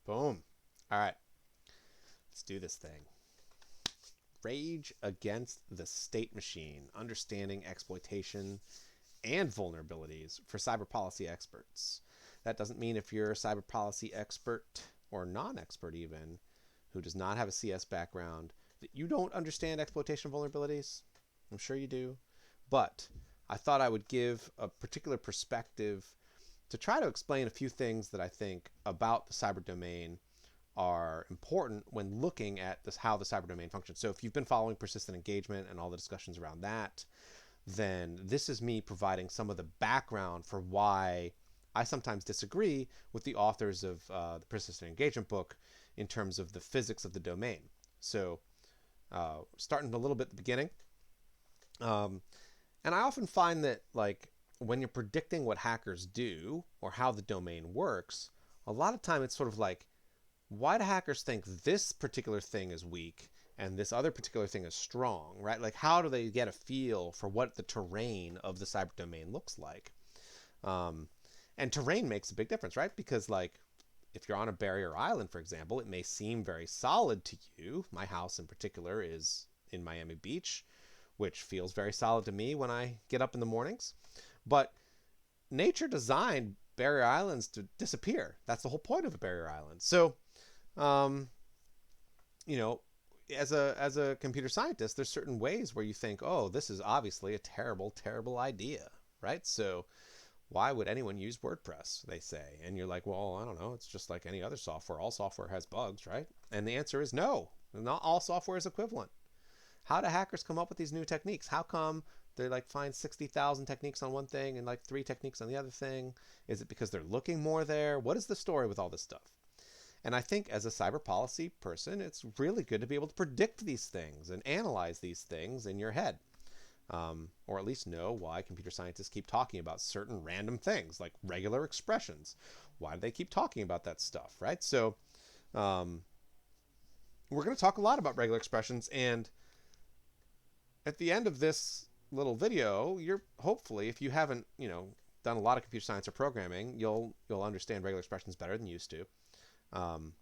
Boom. All right. Let's do this thing. Rage Against the State Machine, Understanding Exploitation and Vulnerabilities for Cyber Policy Experts. That doesn't mean if you're a cyber policy expert or non-expert even, who does not have a CS background, that you don't understand exploitation vulnerabilities. I'm sure you do. But I thought I would give a particular perspective to try to explain a few things that I think about the cyber domain are important when looking at this, how the cyber domain functions. So if you've been following persistent engagement and all the discussions around that, then this is me providing some of the background for why I sometimes disagree with the authors of the persistent engagement book in terms of the physics of the domain. So starting a little bit at the beginning, and I often find that like when you're predicting what hackers do or how the domain works, a lot of time it's sort of like, why do hackers think this particular thing is weak and this other particular thing is strong, right? Like, how do they get a feel for what the terrain of the cyber domain looks like? And terrain makes a big difference, right? Because, like, if you're on a barrier island, for example, it may seem very solid to you. My house in particular is in Miami Beach, which feels very solid to me when I get up in the mornings. But nature designed barrier islands to disappear. That's the whole point of a barrier island. So, um, you know, as a computer scientist, there's certain ways where you think, oh, this is obviously a terrible, terrible idea, right? So why would anyone use WordPress, they say? And you're like, well, I don't know. It's just like any other software. All software has bugs, right? And the answer is no. Not all software is equivalent. How do hackers come up with these new techniques? How come they like find 60,000 techniques on one thing and like 3 techniques on the other thing? Is it because they're looking more there? What is the story with all this stuff? And I think as a cyber policy person, it's really good to be able to predict these things and analyze these things in your head. Or at least know why computer scientists keep talking about certain random things like regular expressions. Why do they keep talking about that stuff, right? So we're going to talk a lot about regular expressions, and at the end of this little video, you're hopefully, if you haven't, done a lot of computer science or programming, you'll understand regular expressions better than you used to. And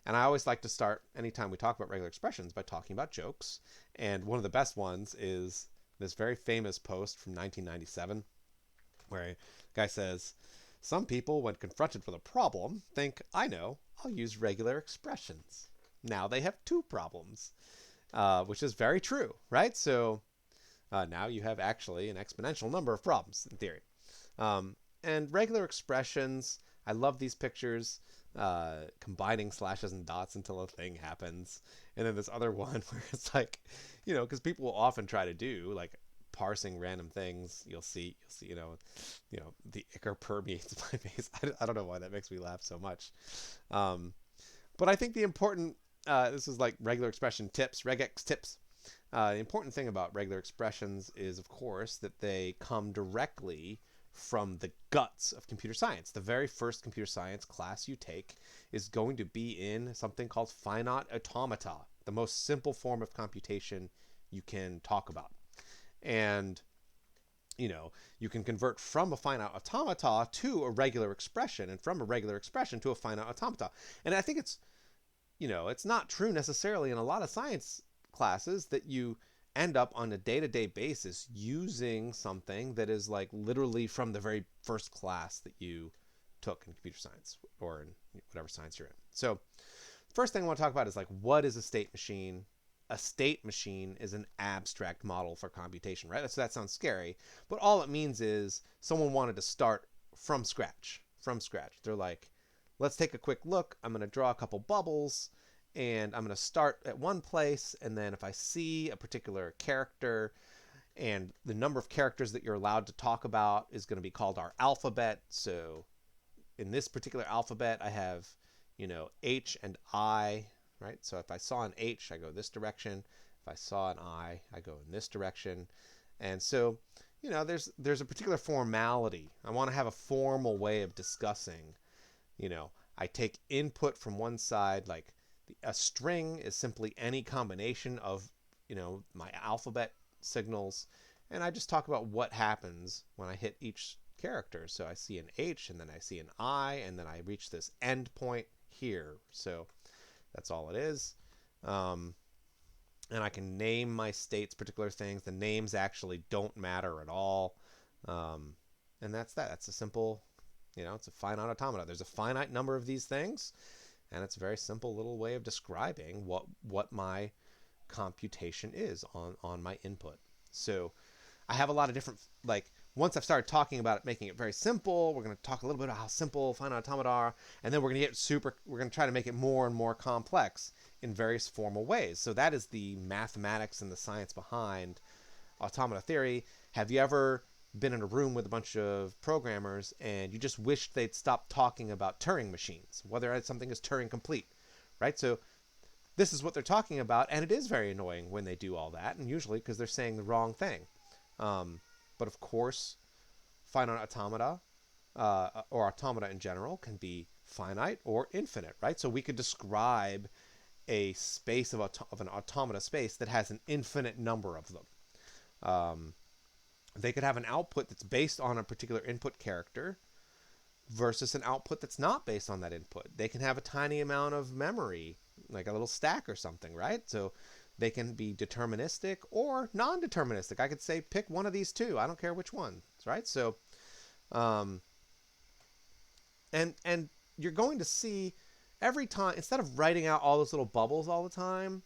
I always like to start anytime we talk about regular expressions by talking about jokes. And one of the best ones is this very famous post from 1997 where a guy says, some people, when confronted with a problem, think, I know, I'll use regular expressions. Now they have 2 problems, which is very true, right? So now you have actually an exponential number of problems in theory. And regular expressions, I love these pictures, combining slashes and dots until a thing happens. And then this other one where it's like, because people will often try to do like parsing random things. You'll see, the ichor permeates my face. I don't know why that makes me laugh so much. But I think the important, this is like regular expression tips, regex tips. The important thing about regular expressions is, of course, that they come directly from the guts of computer science. The very first computer science class you take is going to be in something called finite automata, the most simple form of computation you can talk about. And, you can convert from a finite automata to a regular expression, and from a regular expression to a finite automata. And I think it's not true necessarily in a lot of science classes that you end up on a day-to-day basis using something that is like literally from the very first class that you took in computer science or in whatever science you're in. So first thing I want to talk about is like, what is a state machine? A state machine is an abstract model for computation, right? So that sounds scary, but all it means is someone wanted to start from scratch. They're like, let's take a quick look. I'm going to draw a couple bubbles, and I'm going to start at one place, and then if I see a particular character, and the number of characters that you're allowed to talk about is going to be called our alphabet. So in this particular alphabet, I have, H and I, right? So if I saw an H, I go this direction. If I saw an I go in this direction. And so, there's a particular formality. I want to have a formal way of discussing, I take input from one side, like a string is simply any combination of, my alphabet signals, and I just talk about what happens when I hit each character. So I see an H, and then I see an I, and then I reach this end point here. So that's all it is. And I can name my states particular things. The names actually don't matter at all. And that's that. That's a simple, it's a finite automata. There's a finite number of these things, and it's a very simple little way of describing what my computation is on my input. So I have a lot of different, like, once I've started talking about it, making it very simple, we're going to talk a little bit about how simple finite automata are, and then we're going to try to make it more and more complex in various formal ways. So that is the mathematics and the science behind automata theory. Have you ever been in a room with a bunch of programmers and you just wished they'd stop talking about Turing machines, whether something is Turing complete, right? So this is what they're talking about, and it is very annoying when they do all that, and usually because they're saying the wrong thing. But of course, finite automata, or automata in general, can be finite or infinite, right? So we could describe a space of an automata space that has an infinite number of them. They could have an output that's based on a particular input character versus an output that's not based on that input. They can have a tiny amount of memory, like a little stack or something, right? So they can be deterministic or non-deterministic. I could say pick one of these two. I don't care which one, right? So, and you're going to see every time, instead of writing out all those little bubbles all the time,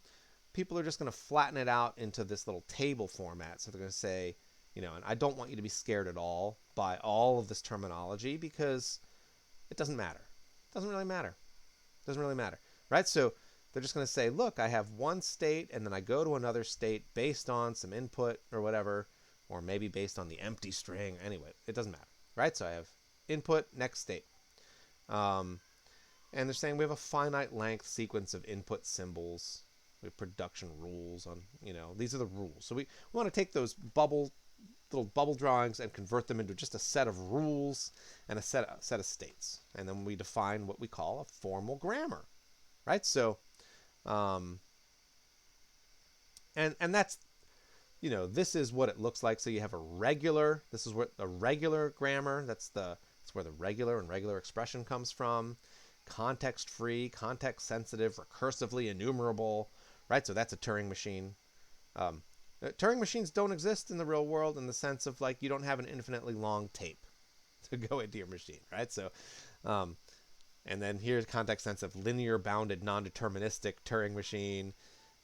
people are just going to flatten it out into this little table format. So they're going to say, and I don't want you to be scared at all by all of this terminology because it doesn't matter. It doesn't really matter. It doesn't really matter, right? So they're just going to say, look, I have one state and then I go to another state based on some input or whatever, or maybe based on the empty string. Anyway, it doesn't matter, right? So I have input, next state. And they're saying we have a finite length sequence of input symbols. We have production rules on, these are the rules. So we want to take those little bubble drawings and convert them into just a set of rules and a set of states. And then we define what we call a formal grammar, right? So, and that's, this is what it looks like. So you have this is what a regular grammar, that's where the regular and regular expression comes from. Context-free, context-sensitive, recursively enumerable, right? So that's a Turing machine. Turing machines don't exist in the real world in the sense of, like, you don't have an infinitely long tape to go into your machine, right? So, and then here's context-sensitive, linear bounded, non-deterministic Turing machine,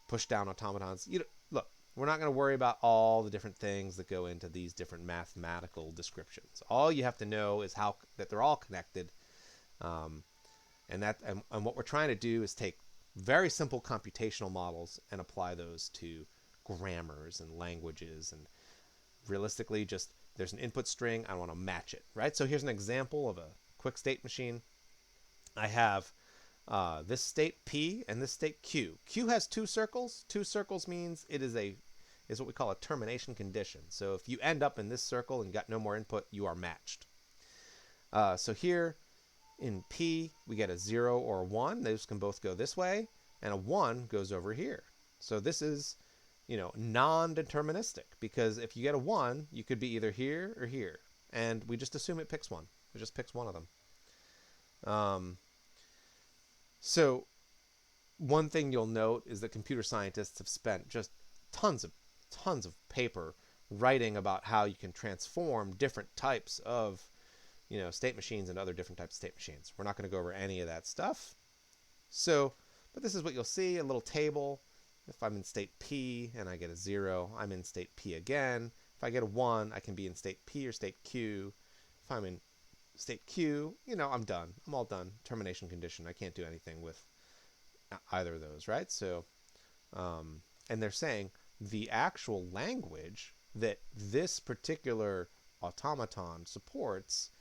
push-down automatons. Look, we're not going to worry about all the different things that go into these different mathematical descriptions. All you have to know is that they're all connected, and what we're trying to do is take very simple computational models and apply those to grammars and languages. And realistically, just there's an input string, I want to match it, right? So here's an example of a quick state machine. I have this state P and this state Q. Q has two circles. Two circles means it is what we call a termination condition. So if you end up in this circle and got no more input, you are matched. So here in P, we get a 0 or a 1. Those can both go this way, and a 1 goes over here. So this is, non-deterministic, because if you get a 1, you could be either here or here. And we just assume it picks one. It just picks one of them. So one thing you'll note is that computer scientists have spent just tons of paper writing about how you can transform different types of state machines and other different types of state machines. We're not going to go over any of that stuff. So, but this is what you'll see, a little table. If I'm in state P and I get a 0, I'm in state P again. If I get a 1, I can be in state P or state Q. If I'm in state Q, I'm done. I'm all done. Termination condition. I can't do anything with either of those, right? So, and they're saying the actual language that this particular automaton supports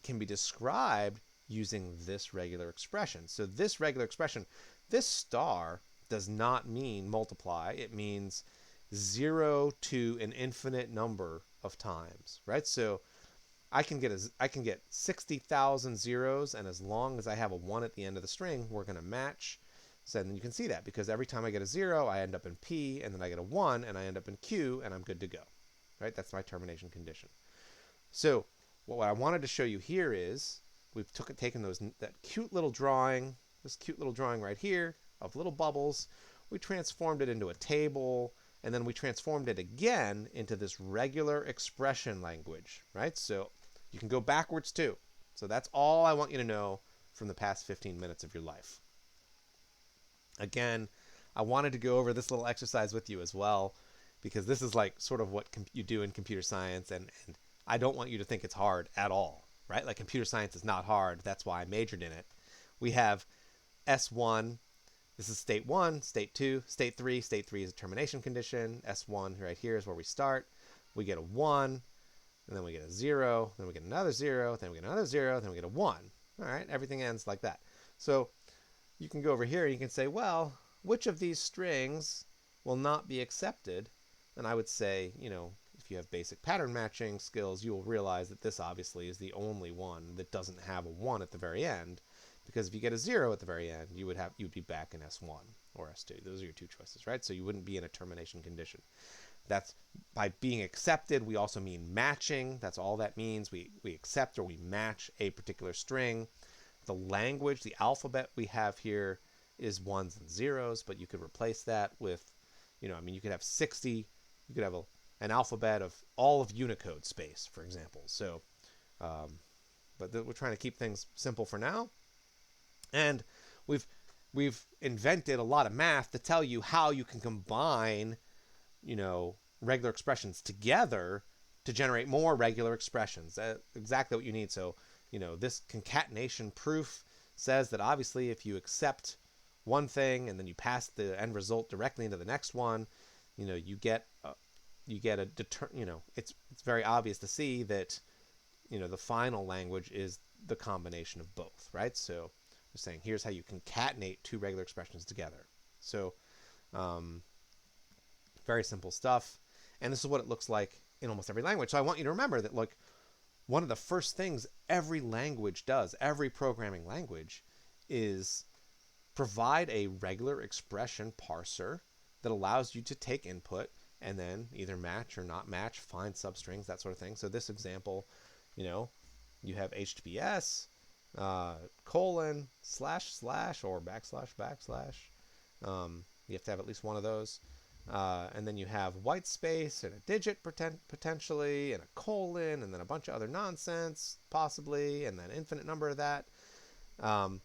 can be described using this regular expression. So this regular expression, this star does not mean multiply. It means 0 to an infinite number of times, right? So I can get 60,000 zeros, and as long as I have a 1 at the end of the string, we're going to match. So then you can see that, because every time I get a 0, I end up in P, and then I get a 1, and I end up in Q, and I'm good to go, right? That's my termination condition. So what I wanted to show you here is we've taken that cute little drawing, this cute little drawing right here of little bubbles. We transformed it into a table, and then we transformed it again into this regular expression language, right? So you can go backwards too. So that's all I want you to know from the past 15 minutes of your life. Again, I wanted to go over this little exercise with you as well, because this is like sort of what you do in computer science, and I don't want you to think it's hard at all, right? Like computer science is not hard. That's why I majored in it. We have S1. This is state 1, state 2, state 3. State 3 is a termination condition. S1 right here is where we start. We get a 1, and then we get a 0, then we get another 0, then we get another 0, then we get a 1. All right, everything ends like that. So you can go over here and you can say, well, which of these strings will not be accepted? And I would say, if you have basic pattern matching skills, you will realize that this obviously is the only one that doesn't have a 1 at the very end. Because if you get a 0 at the very end, you'd be back in S1 or S2. Those are your two choices, right? So you wouldn't be in a termination condition. That's by being accepted. We also mean matching. That's all that means. We accept or we match a particular string. The language, the alphabet we have here is 1s and 0s, but you could replace that with, you could have 60. You could have an alphabet of all of Unicode space, for example. So, but we're trying to keep things simple for now. And we've invented a lot of math to tell you how you can combine, regular expressions together to generate more regular expressions. That's exactly what you need. So, this concatenation proof says that obviously if you accept one thing and then you pass the end result directly into the next one, you get it's very obvious to see that, the final language is the combination of both, right? So we're saying here's how you concatenate two regular expressions together. So very simple stuff. And this is what it looks like in almost every language. So I want you to remember that, like, one of the first things every language does, every programming language, is provide a regular expression parser that allows you to take input and then either match or not match, find substrings, that sort of thing. So this example, you have HTTPS, colon, / or //. You have to have at least one of those. And then you have white space and a digit potentially, and a colon, and then a bunch of other nonsense possibly, and then infinite number of that. And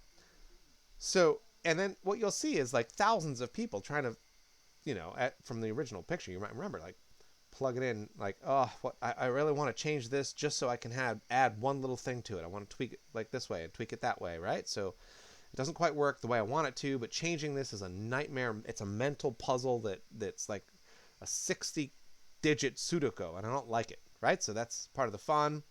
then what you'll see is like thousands of people trying to, from the original picture, you might remember, like, plug it in, like, I really want to change this just so I can add one little thing to it. I want to tweak it like this way and tweak it that way, right? So it doesn't quite work the way I want it to, but changing this is a nightmare. It's a mental puzzle that's like a 60-digit Sudoku, and I don't like it, right? So that's part of the fun.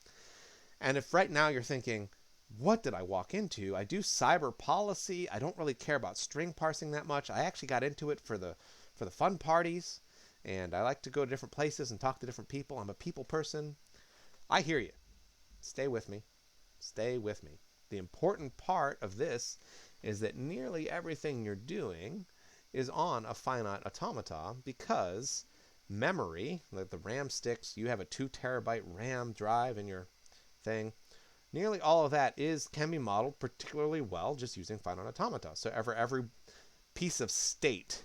And if right now you're thinking, what did I walk into? I do cyber policy. I don't really care about string parsing that much. I actually got into it for the fun parties, and I like to go to different places and talk to different people. I'm a people person. I hear you. Stay with me. Stay with me. The important part of this is that nearly everything you're doing is on a finite automata, because memory, like the RAM sticks, you have a 2 terabyte RAM drive in your thing. Nearly all of that can be modeled particularly well just using finite automata. So every piece of state,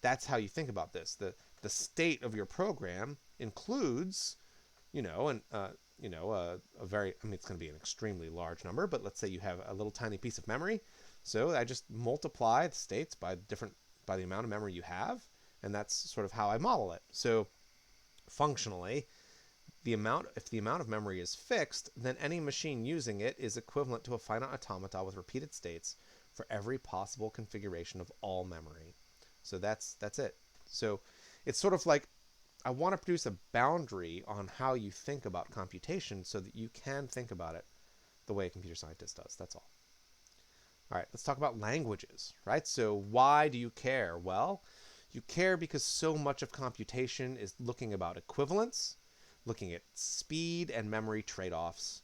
that's how you think about this. The state of your program includes, a very, it's going to be an extremely large number, but let's say you have a little tiny piece of memory. So I just multiply the states by the amount of memory you have, and that's sort of how I model it. So functionally, if the amount of memory is fixed, then any machine using it is equivalent to a finite automata with repeated states for every possible configuration of all memory. So that's it. So it's sort of like, I want to produce a boundary on how you think about computation so that you can think about it the way a computer scientist does. That's all. All right, let's talk about languages, right? So why do you care? Well, you care because so much of computation is looking about equivalence, looking at speed and memory trade-offs.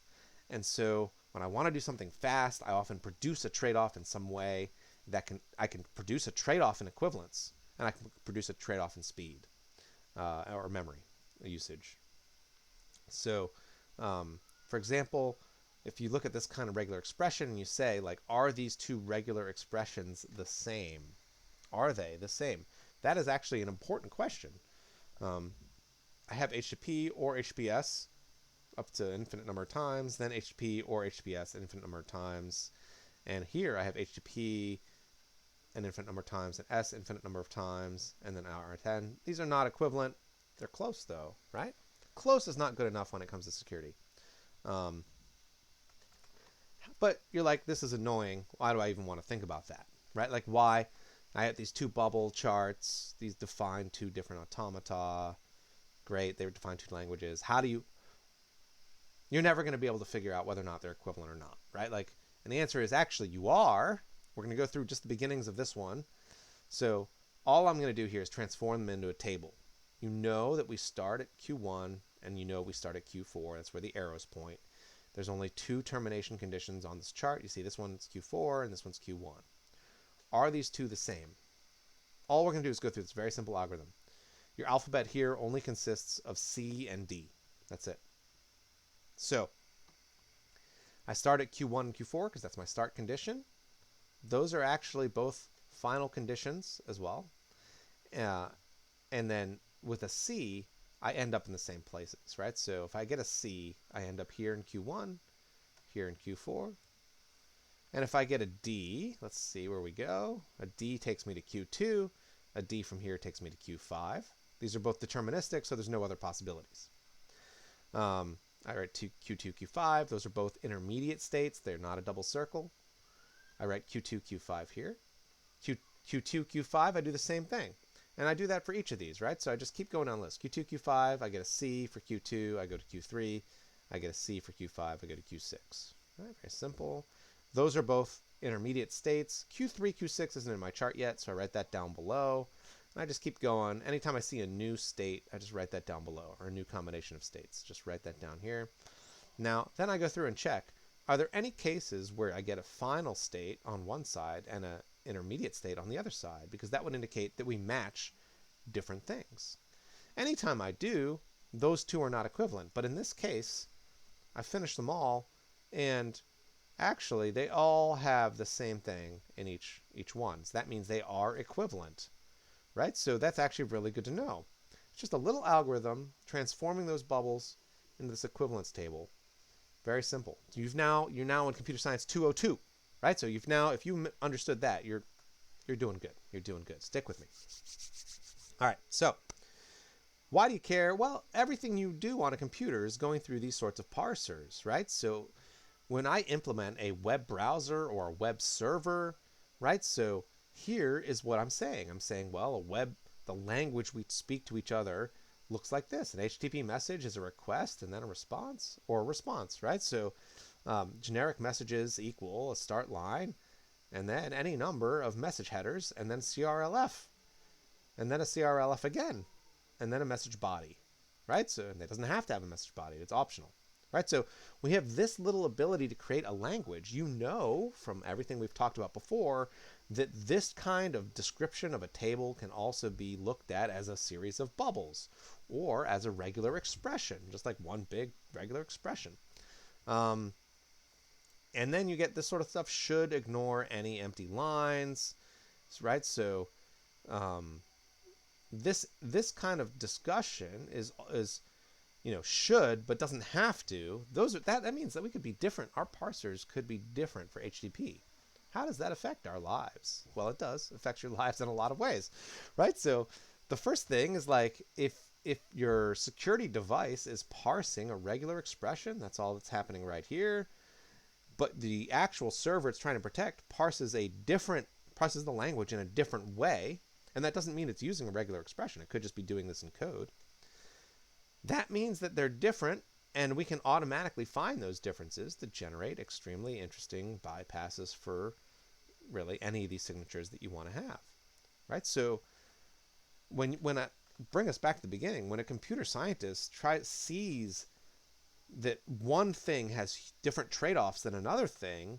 And so when I want to do something fast, I often produce a trade-off in some way I can produce a trade-off in equivalence, and I can produce a trade-off in speed or memory usage. So, for example, if you look at this kind of regular expression and you say, like, are these two regular expressions the same? Are they the same? That is actually an important question. I have HTTP or HTTPS up to infinite number of times, then HTTP or HTTPS an infinite number of times. And here I have HTTP an infinite number of times, and S infinite number of times, and then R10. These are not equivalent. They're close, though, right? Close is not good enough when it comes to security. But you're like, this is annoying. Why do I even want to think about that, right? Like, why? I have these two bubble charts. These define two different automata. Great, they define two languages. How do you... You're never going to be able to figure out whether or not they're equivalent or not, right? Like, and the answer is actually you are. We're going to go through just the beginnings of this one. So all I'm going to do here is transform them into a table. You know that we start at Q1, and you know we start at Q4. That's where the arrows point. There's only two termination conditions on this chart. You see this one's Q4, and this one's Q1. Are these two the same? All we're going to do is go through this very simple algorithm. Your alphabet here only consists of C and D. That's it. So I start at Q1 and Q4 because that's my start condition. Those are actually both final conditions as well. And then with a C, I end up in the same places, right? So if I get a C, I end up here in Q1, here in Q4. And if I get a D, let's see where we go. A D takes me to Q2. A D from here takes me to Q5. These are both deterministic, so there's no other possibilities. I write Q2, Q5. Those are both intermediate states. They're not a double circle. I write Q2, Q5 here. Q2, Q5, I do the same thing. And I do that for each of these, right? So I just keep going down the list. Q2, Q5, I get a C for Q2, I go to Q3. I get a C for Q5, I go to Q6. All right, very simple. Those are both intermediate states. Q3, Q6 isn't in my chart yet, so I write that down below. And I just keep going. Anytime I see a new state, I just write that down below, or a new combination of states. Just write that down here. Now, then I go through and check, are there any cases where I get a final state on one side and an intermediate state on the other side? Because that would indicate that we match different things. Anytime I do, those two are not equivalent. But in this case, I finished them all, and actually they all have the same thing in each one. So that means they are equivalent, right? So that's actually really good to know. It's just a little algorithm transforming those bubbles into this equivalence table. Very simple. You're now in computer science 202, right? So if you understood that, you're doing good. You're doing good. Stick with me. All right. So why do you care? Well, everything you do on a computer is going through these sorts of parsers, right? So when I implement a web browser or a web server, right? So here is what I'm saying. I'm saying, well, the language we speak to each other looks like this. An HTTP message is a request and then a response, or a response, right? So generic messages equal a start line and then any number of message headers and then CRLF and then a CRLF again and then a message body, right? So and it doesn't have to have a message body. It's optional, right? So we have this little ability to create a language. You know from everything we've talked about before that this kind of description of a table can also be looked at as a series of bubbles or as a regular expression, just like one big regular expression. And then you get this sort of stuff: should ignore any empty lines, right? So this kind of discussion is should but doesn't have to. That means that we could be different. Our parsers could be different for HTTP. How does that affect our lives? Well, it does affect your lives in a lot of ways, right? So the first thing is, like, if your security device is parsing a regular expression, that's all that's happening right here, but the actual server it's trying to protect parses the language in a different way, and that doesn't mean it's using a regular expression. It could just be doing this in code. That means that they're different, and we can automatically find those differences to generate extremely interesting bypasses for really any of these signatures that you want to have, right? So when I bring us back to the beginning, when a computer scientist sees that one thing has different trade-offs than another thing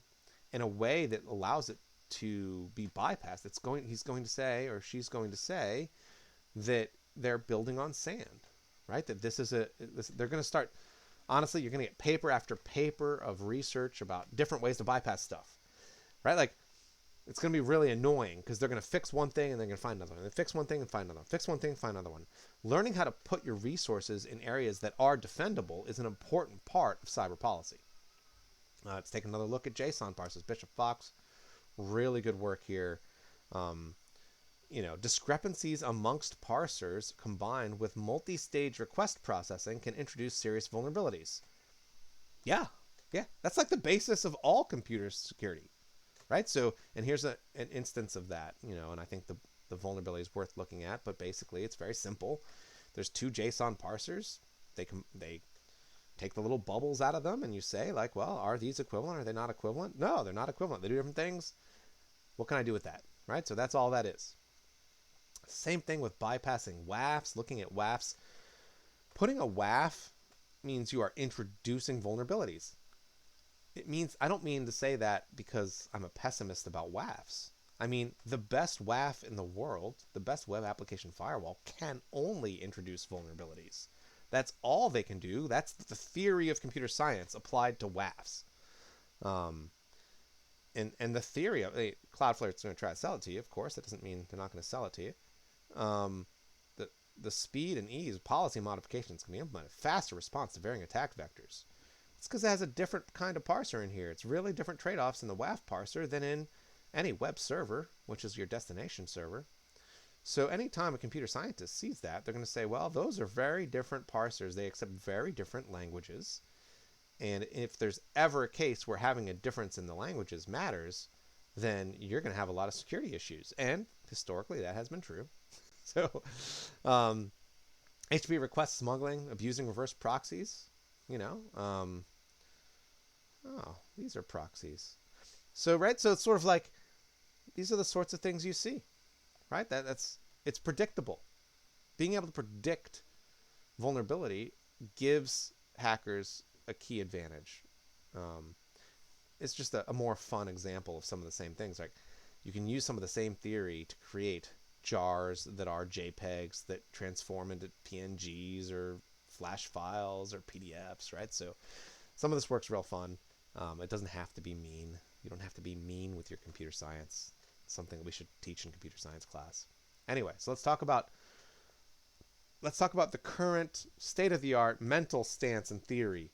in a way that allows it to be bypassed, he's going to say, or she's going to say, that they're building on sand, right? That they're going to start Honestly, you're going to get paper after paper of research about different ways to bypass stuff, right? Like, it's going to be really annoying because they're going to fix one thing and they're going to find another one. They fix one thing and find another one. Fix one thing and find another one. Learning how to put your resources in areas that are defendable is an important part of cyber policy. Let's take another look at Json Parsons. Bishop Fox, really good work here. Um, discrepancies amongst parsers combined with multi-stage request processing can introduce serious vulnerabilities. Yeah, yeah, that's like the basis of all computer security, right? So, and here's an instance of that, and I think the vulnerability is worth looking at, but basically it's very simple. There's two JSON parsers. They take the little bubbles out of them, and you say, like, well, are these equivalent? Are they not equivalent? No, they're not equivalent. They do different things. What can I do with that, right? So that's all that is. Same thing with bypassing WAFs, looking at WAFs. Putting a WAF means you are introducing vulnerabilities. It means, I don't mean to say that because I'm a pessimist about WAFs. I mean, the best WAF in the world, the best web application firewall, can only introduce vulnerabilities. That's all they can do. That's the theory of computer science applied to WAFs. And the theory of Cloudflare is going to try to sell it to you. Of course, that doesn't mean they're not going to sell it to you. The speed and ease of policy modifications can be implemented. Faster response to varying attack vectors. It's because it has a different kind of parser in here. It's really different trade-offs in the WAF parser than in any web server, which is your destination server. So anytime a computer scientist sees that, they're going to say, well, those are very different parsers. They accept very different languages. And if there's ever a case where having a difference in the languages matters, then you're going to have a lot of security issues. And historically, that has been true. So, HTTP request smuggling, abusing reverse proxies, these are proxies. So, right, so it's sort of like, these are the sorts of things you see, right? It's predictable. Being able to predict vulnerability gives hackers a key advantage. It's just a more fun example of some of the same things. Like, you can use some of the same theory to create jars that are JPEGs that transform into PNGs or Flash files or PDFs, right? So some of this work's real fun. It doesn't have to be mean. You don't have to be mean with your computer science. It's something that we should teach in computer science class. Anyway, so let's talk about the current state-of-the-art mental stance and theory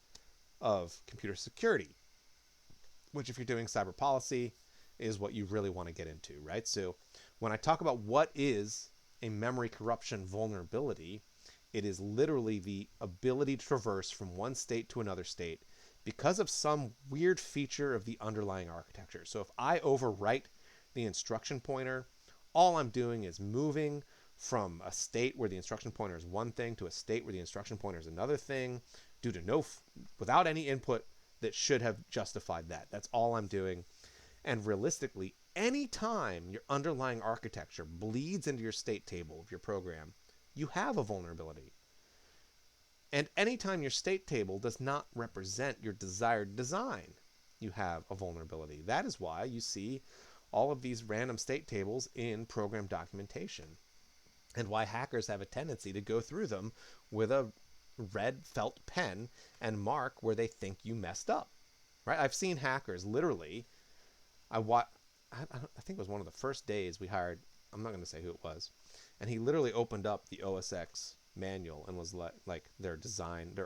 of computer security, which, if you're doing cyber policy, is what you really want to get into, right? So when I talk about what is a memory corruption vulnerability, it is literally the ability to traverse from one state to another state because of some weird feature of the underlying architecture. So if I overwrite the instruction pointer, all I'm doing is moving from a state where the instruction pointer is one thing to a state where the instruction pointer is another thing without any input that should have justified that. That's all I'm doing. And realistically, any time your underlying architecture bleeds into your state table of your program, you have a vulnerability. And anytime your state table does not represent your desired design, you have a vulnerability. That is why you see all of these random state tables in program documentation, and why hackers have a tendency to go through them with a red felt pen and mark where they think you messed up, right? I've seen hackers literally. I think it was one of the first days we hired, I'm not going to say who it was, and he literally opened up the OSX manual and was like their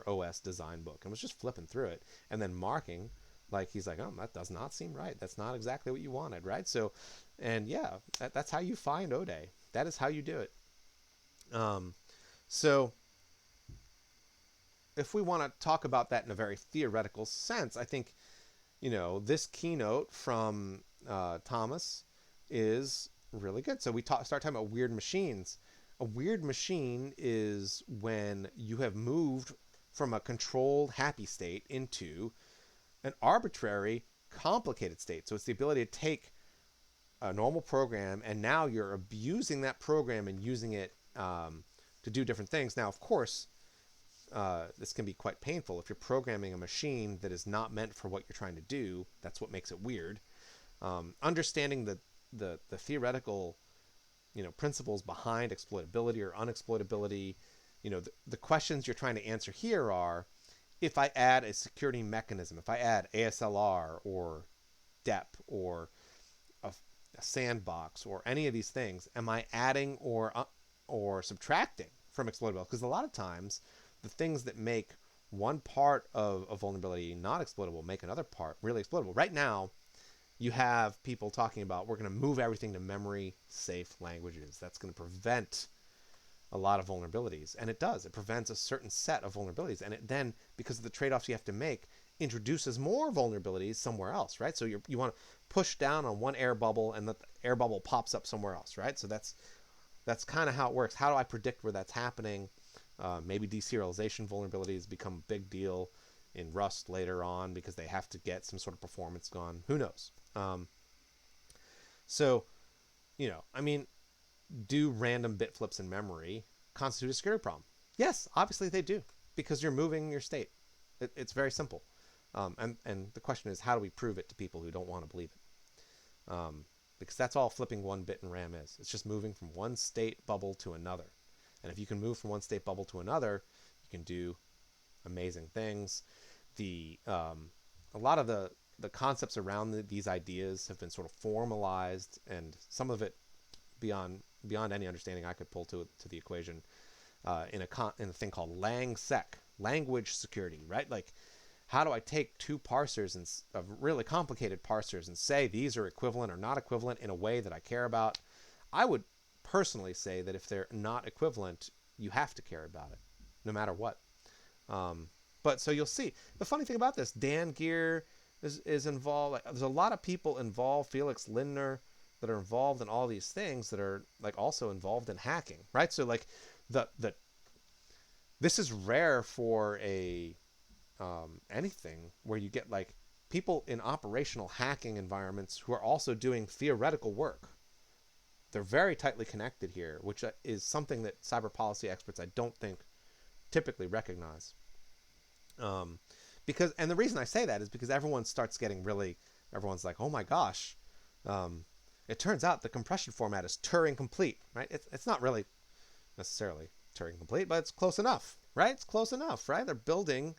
OS design book, and was just flipping through it and then marking, like, he's like, oh, that does not seem right. That's not exactly what you wanted, right? So, and yeah, that's how you find ODay. That is how you do it. So if we want to talk about that in a very theoretical sense, I think, this keynote from Thomas is really good. So we start talking about weird machines. A weird machine is when you have moved from a controlled happy state into an arbitrary complicated state. So it's the ability to take a normal program and now you're abusing that program and using it to do different things. Now, of course, this can be quite painful. If you're programming a machine that is not meant for what you're trying to do, that's what makes it weird. Understanding the theoretical, principles behind exploitability or unexploitability, the questions you're trying to answer here are, if I add a security mechanism, if I add ASLR or DEP or a sandbox or any of these things, am I adding or subtracting from exploitability? Because a lot of times the things that make one part of a vulnerability not exploitable make another part really exploitable. Right now, you have people talking about we're going to move everything to memory safe languages. That's going to prevent a lot of vulnerabilities. And it does. It prevents a certain set of vulnerabilities. And it then, because of the trade-offs you have to make, introduces more vulnerabilities somewhere else, right? So you want to push down on one air bubble and the air bubble pops up somewhere else, right? So that's kind of how it works. How do I predict where that's happening? Maybe deserialization vulnerabilities become a big deal in Rust later on because they have to get some sort of performance gone. Who knows? So, I mean, do random bit flips in memory constitute a security problem? Yes, obviously they do, because you're moving your state. It's very simple. And the question is, how do we prove it to people who don't want to believe it? Because that's all flipping one bit in RAM is. It's just moving from one state bubble to another. And if you can move from one state bubble to another, you can do amazing things. A lot of the concepts around these ideas have been sort of formalized, and some of it beyond any understanding I could pull to the equation in a thing called LangSec, language security, right? Like, how do I take two parsers of really complicated parsers and say these are equivalent or not equivalent in a way that I care about? I would personally say that if they're not equivalent, you have to care about it, no matter what. But so you'll see. The funny thing about this, Dan Gear is involved. Like, there's a lot of people involved. Felix Lindner, that are involved in all these things that are like also involved in hacking, right? So like this is rare for a anything where you get like people in operational hacking environments who are also doing theoretical work. They're very tightly connected here, which is something that cyber policy experts I don't think typically recognize. Because, and the reason I say that is because everyone's like, oh my gosh, it turns out the compression format is Turing complete, right? It's not really necessarily Turing complete, but it's close enough, right? It's close enough, right? They're building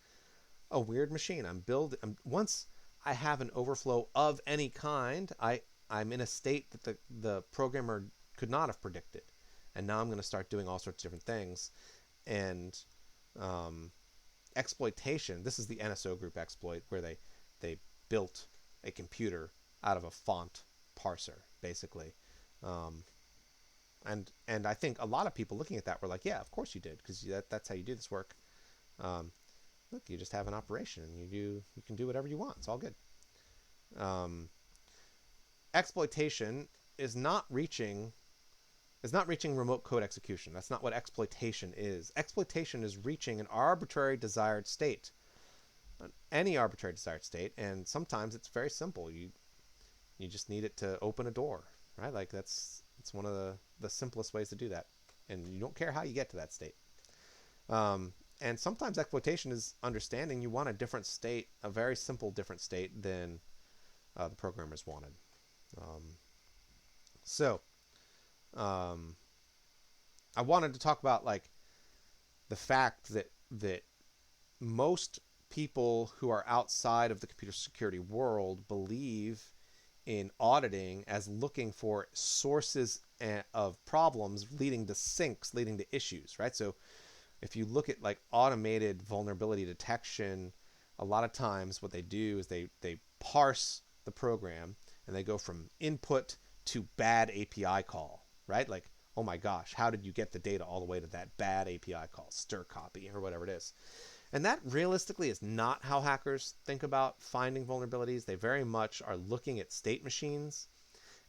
a weird machine. Once I have an overflow of any kind, I'm in a state that the programmer could not have predicted, and now I'm going to start doing all sorts of different things. And exploitation. This is the NSO group exploit, where they built a computer out of a font parser, basically. And I think a lot of people looking at that were like, yeah, of course you did, because that's how you do this work. Look, you just have an operation, and you can do whatever you want. It's all good. Exploitation is not reaching remote code execution. That's not what exploitation is. Exploitation is reaching an arbitrary desired state, any arbitrary desired state, and sometimes it's very simple. You just need it to open a door, right? Like it's one of the simplest ways to do that, and you don't care how you get to that state. And sometimes exploitation is understanding you want a different state, a very simple different state than the programmers wanted. I wanted to talk about like the fact that most people who are outside of the computer security world believe in auditing as looking for sources of problems leading to sinks, leading to issues, right? So if you look at like automated vulnerability detection, a lot of times what they do is they parse the program and they go from input to bad API call, right? Like, oh my gosh, how did you get the data all the way to that bad API call, stir copy, or whatever it is? And that realistically is not how hackers think about finding vulnerabilities. They very much are looking at state machines.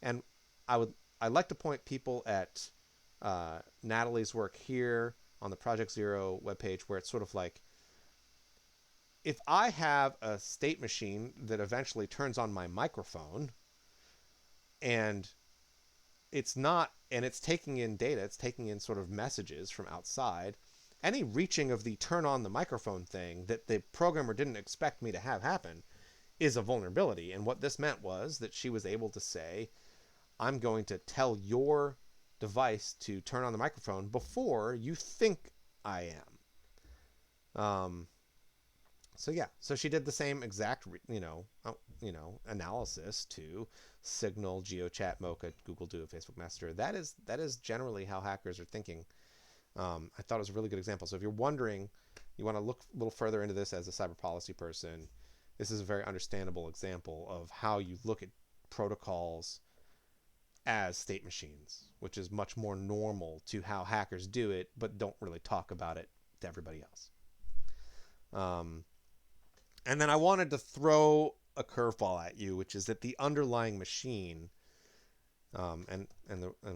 And I'd like to point people at Natalie's work here on the Project Zero webpage, where it's sort of like, if I have a state machine that eventually turns on my microphone, and it's taking in data, it's taking in sort of messages from outside, any reaching of the turn on the microphone thing that the programmer didn't expect me to have happen is a vulnerability. And what this meant was that she was able to say, I'm going to tell your device to turn on the microphone before you think I am. So yeah, so she did the same exact analysis to Signal, GeoChat, Mocha, Google Duo, Facebook Messenger. That is generally how hackers are thinking. I thought it was a really good example. So if you're wondering, you want to look a little further into this as a cyber policy person, this is a very understandable example of how you look at protocols as state machines, which is much more normal to how hackers do it, but don't really talk about it to everybody else. Um, and then I wanted to throw a curveball at you, which is that the underlying machine, and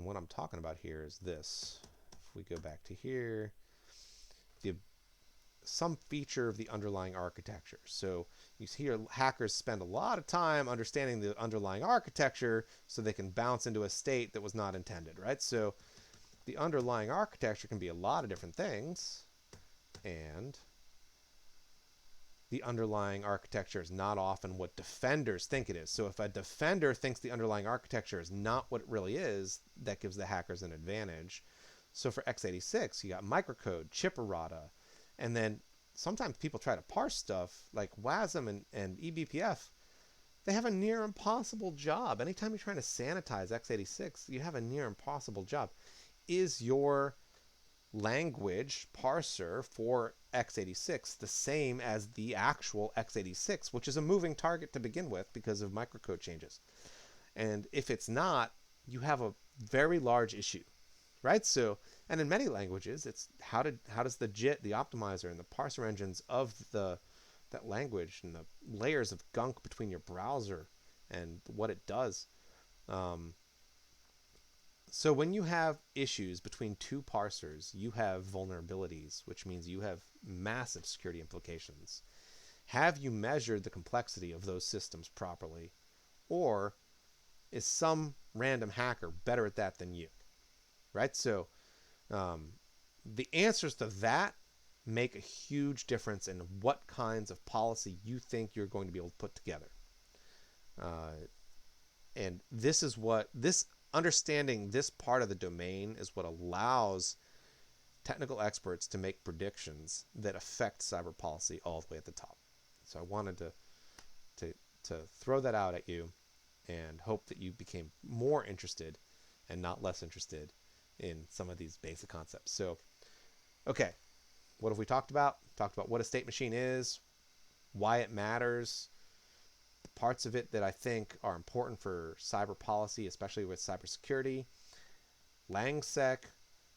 what I'm talking about here is this. If we go back to here, the some feature of the underlying architecture. So you hear hackers spend a lot of time understanding the underlying architecture so they can bounce into a state that was not intended, right? So the underlying architecture can be a lot of different things, and the underlying architecture is not often what defenders think it is. So if a defender thinks the underlying architecture is not what it really is, that gives the hackers an advantage. So for x86, you got microcode, chip errata, and then sometimes people try to parse stuff like WASM and eBPF. They have a near impossible job. Anytime you're trying to sanitize x86, you have a near impossible job. Is your language parser for x86 the same as the actual x86, which is a moving target to begin with because of microcode changes? And if it's not, you have a very large issue, right? So, and in many languages, it's how does the JIT, the optimizer, and the parser engines of that language and the layers of gunk between your browser and what it does. Um, so when you have issues between two parsers, you have vulnerabilities, which means you have massive security implications. Have you measured the complexity of those systems properly? Or is some random hacker better at that than you? Right? So um, the answers to that make a huge difference in what kinds of policy you think you're going to be able to put together. Uh, and this understanding this part of the domain is what allows technical experts to make predictions that affect cyber policy all the way at the top. So I wanted to to throw that out at you and hope that you became more interested and not less interested in some of these basic concepts. So, okay, what have we talked about? Talked about what a state machine is, why it matters, the parts of it that I think are important for cyber policy, especially with cybersecurity, LangSec,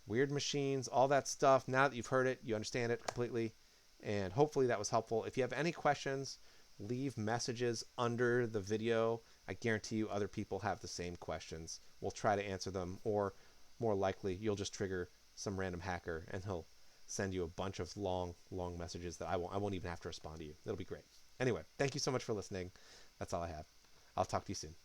weird machines, all that stuff. Now that you've heard it, you understand it completely, and hopefully that was helpful. If you have any questions, leave messages under the video. I guarantee you other people have the same questions. We'll try to answer them, or more likely, you'll just trigger some random hacker and he'll send you a bunch of long messages that I won't even have to respond to you. It'll be great. Anyway, thank you so much for listening. That's all I have. I'll talk to you soon.